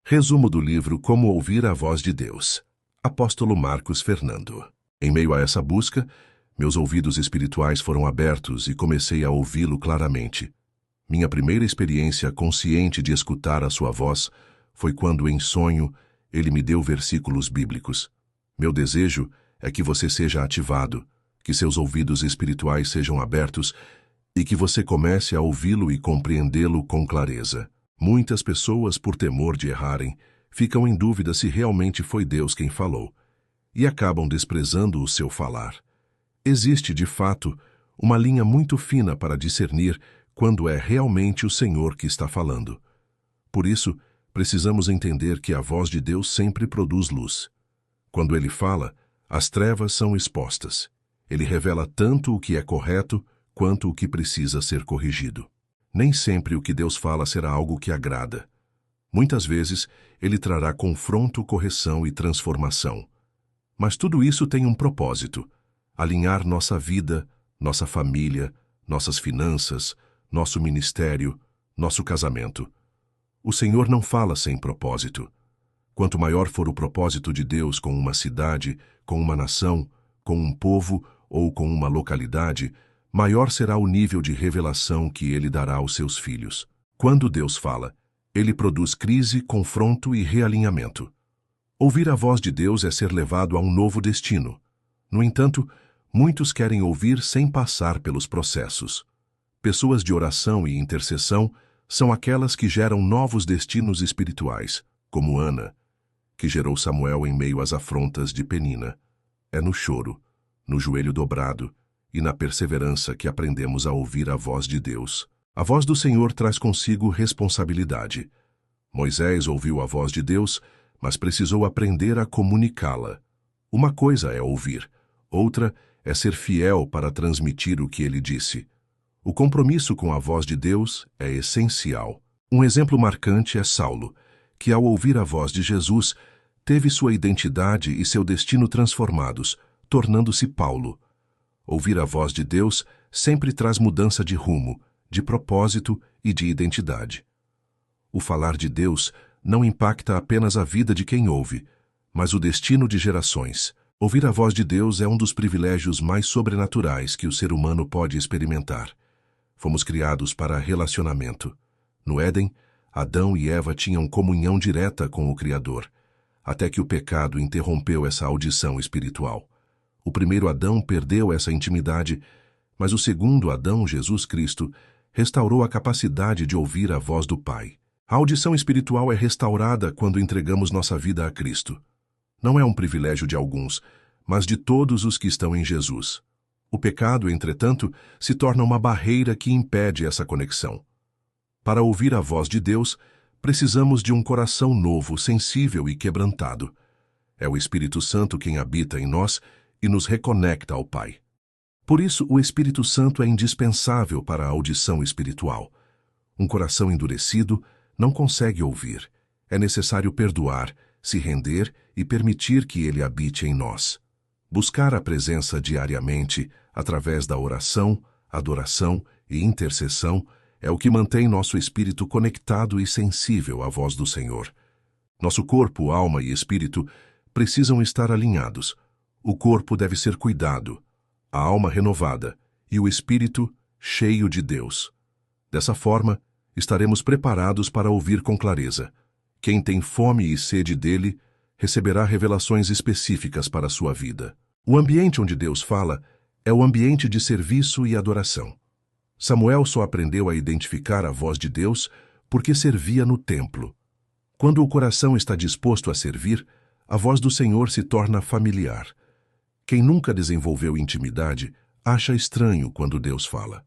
Resumo do livro Como Ouvir a Voz de Deus. Apóstolo Marcos Fernando. Em meio a essa busca, meus ouvidos espirituais foram abertos e comecei a ouvi-lo claramente. Minha primeira experiência consciente de escutar a sua voz foi quando, em sonho, ele me deu versículos bíblicos. Meu desejo é que você seja ativado, que seus ouvidos espirituais sejam abertos e que você comece a ouvi-lo e compreendê-lo com clareza. Muitas pessoas, por temor de errarem, ficam em dúvida se realmente foi Deus quem falou, e acabam desprezando o seu falar. Existe, de fato, uma linha muito fina para discernir quando é realmente o Senhor que está falando. Por isso, precisamos entender que a voz de Deus sempre produz luz. Quando Ele fala, as trevas são expostas. Ele revela tanto o que é correto quanto o que precisa ser corrigido. Nem sempre o que Deus fala será algo que agrada. Muitas vezes, Ele trará confronto, correção e transformação. Mas tudo isso tem um propósito: alinhar nossa vida, nossa família, nossas finanças, nosso ministério, nosso casamento. O Senhor não fala sem propósito. Quanto maior for o propósito de Deus com uma cidade, com uma nação, com um povo ou com uma localidade, maior será o nível de revelação que Ele dará aos seus filhos. Quando Deus fala, Ele produz crise, confronto e realinhamento. Ouvir a voz de Deus é ser levado a um novo destino. No entanto, muitos querem ouvir sem passar pelos processos. Pessoas de oração e intercessão são aquelas que geram novos destinos espirituais, como Ana, que gerou Samuel em meio às afrontas de Penina. É no choro, no joelho dobrado e na perseverança que aprendemos a ouvir a voz de Deus. A voz do Senhor traz consigo responsabilidade. Moisés ouviu a voz de Deus, mas precisou aprender a comunicá-la. Uma coisa é ouvir, outra é ser fiel para transmitir o que ele disse. O compromisso com a voz de Deus é essencial. Um exemplo marcante é Saulo, que ao ouvir a voz de Jesus, teve sua identidade e seu destino transformados, tornando-se Paulo. Ouvir a voz de Deus sempre traz mudança de rumo, de propósito e de identidade. O falar de Deus não impacta apenas a vida de quem ouve, mas o destino de gerações. Ouvir a voz de Deus é um dos privilégios mais sobrenaturais que o ser humano pode experimentar. Fomos criados para relacionamento. No Éden, Adão e Eva tinham comunhão direta com o Criador, até que o pecado interrompeu essa audição espiritual. O primeiro Adão perdeu essa intimidade, mas o segundo Adão, Jesus Cristo, restaurou a capacidade de ouvir a voz do Pai. A audição espiritual é restaurada quando entregamos nossa vida a Cristo. Não é um privilégio de alguns, mas de todos os que estão em Jesus. O pecado, entretanto, se torna uma barreira que impede essa conexão. Para ouvir a voz de Deus, precisamos de um coração novo, sensível e quebrantado. É o Espírito Santo quem habita em nós e nos reconecta ao Pai. Por isso, o Espírito Santo é indispensável para a audição espiritual. Um coração endurecido não consegue ouvir. É necessário perdoar, se render e permitir que Ele habite em nós. Buscar a presença diariamente, através da oração, adoração e intercessão, é o que mantém nosso espírito conectado e sensível à voz do Senhor. Nosso corpo, alma e espírito precisam estar alinhados. O corpo deve ser cuidado, a alma renovada e o espírito cheio de Deus. Dessa forma, estaremos preparados para ouvir com clareza. Quem tem fome e sede dele, receberá revelações específicas para a sua vida. O ambiente onde Deus fala é o ambiente de serviço e adoração. Samuel só aprendeu a identificar a voz de Deus porque servia no templo. Quando o coração está disposto a servir, a voz do Senhor se torna familiar. Quem nunca desenvolveu intimidade acha estranho quando Deus fala.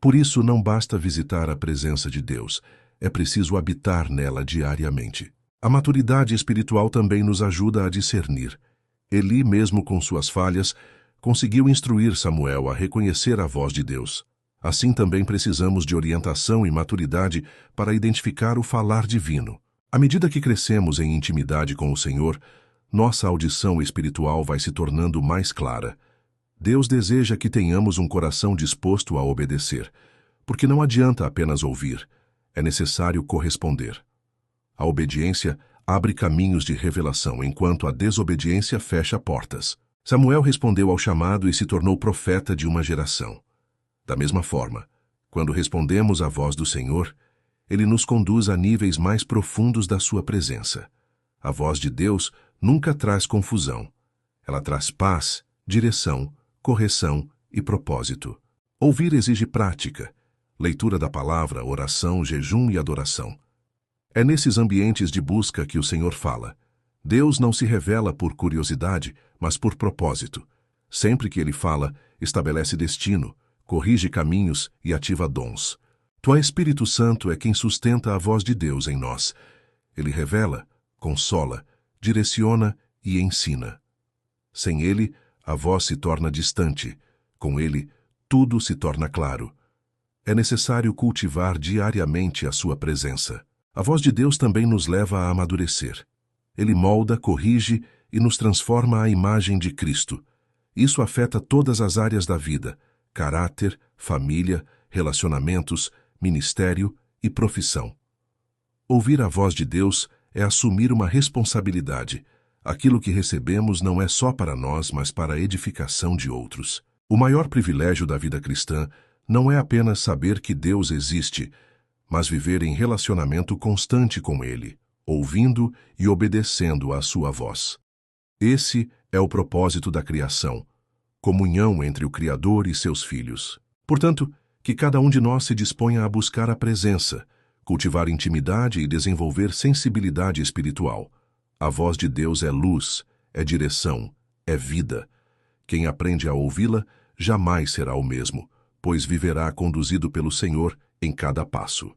Por isso, não basta visitar a presença de Deus, é preciso habitar nela diariamente. A maturidade espiritual também nos ajuda a discernir. Eli, mesmo com suas falhas, conseguiu instruir Samuel a reconhecer a voz de Deus. Assim também precisamos de orientação e maturidade para identificar o falar divino. À medida que crescemos em intimidade com o Senhor, nossa audição espiritual vai se tornando mais clara. Deus deseja que tenhamos um coração disposto a obedecer, porque não adianta apenas ouvir, é necessário corresponder. A obediência abre caminhos de revelação, enquanto a desobediência fecha portas. Samuel respondeu ao chamado e se tornou profeta de uma geração. Da mesma forma, quando respondemos à voz do Senhor, Ele nos conduz a níveis mais profundos da sua presença. A voz de Deus nunca traz confusão. Ela traz paz, direção, correção e propósito. Ouvir exige prática, leitura da palavra, oração, jejum e adoração. É nesses ambientes de busca que o Senhor fala. Deus não se revela por curiosidade, mas por propósito. Sempre que Ele fala, estabelece destino, corrige caminhos e ativa dons. O Espírito Santo é quem sustenta a voz de Deus em nós. Ele revela, consola, direciona e ensina. Sem Ele, a voz se torna distante. Com Ele, tudo se torna claro. É necessário cultivar diariamente a sua presença. A voz de Deus também nos leva a amadurecer. Ele molda, corrige e nos transforma à imagem de Cristo. Isso afeta todas as áreas da vida: caráter, família, relacionamentos, ministério e profissão. Ouvir a voz de Deus é assumir uma responsabilidade. Aquilo que recebemos não é só para nós, mas para a edificação de outros. O maior privilégio da vida cristã não é apenas saber que Deus existe, mas viver em relacionamento constante com Ele, ouvindo e obedecendo à sua voz. Esse é o propósito da criação, comunhão entre o Criador e seus filhos. Portanto, que cada um de nós se disponha a buscar a presença, cultivar intimidade e desenvolver sensibilidade espiritual. A voz de Deus é luz, é direção, é vida. Quem aprende a ouvi-la jamais será o mesmo, pois viverá conduzido pelo Senhor em cada passo.